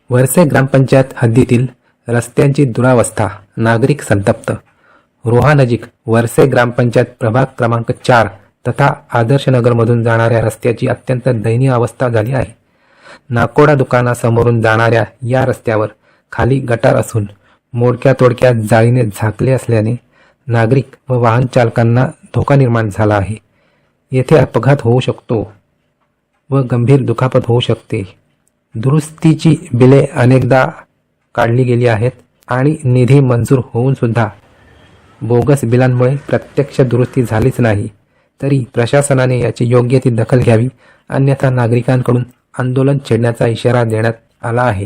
वरसे ग्रामपंचायत हद्दीतील रस्त्यांची दुरावस्था, नागरिक संतप्त. रोहानजीक वरसे ग्रामपंचायत प्रभाग क्रमांक 4 तथा आदर्शनगरमधून जाणाऱ्या रस्त्याची अत्यंत दयनीय अवस्था झाली आहे. नाकोडा दुकानासमोरून जाणाऱ्या या रस्त्यावर खाली गटार असून मोडक्या तोडक्या जाळीने झाकले असल्याने नागरिक व वाहन चालकांना धोका निर्माण झाला आहे. येथे अपघात होऊ शकतो व गंभीर दुखापत होऊ शकते. दुरुस्तीची बिले अनेकदा काढली गेली आहेत आणि निधी मंजूर होऊन सुद्धा बोगस बिलांमुळे प्रत्यक्ष दुरुस्ती झालीच नाही. तरी प्रशासनाने याची योग्य ती दखल घ्यावी, अन्यथा नागरिकांकडून आंदोलन छेडण्याचा इशारा देण्यात आला आहे.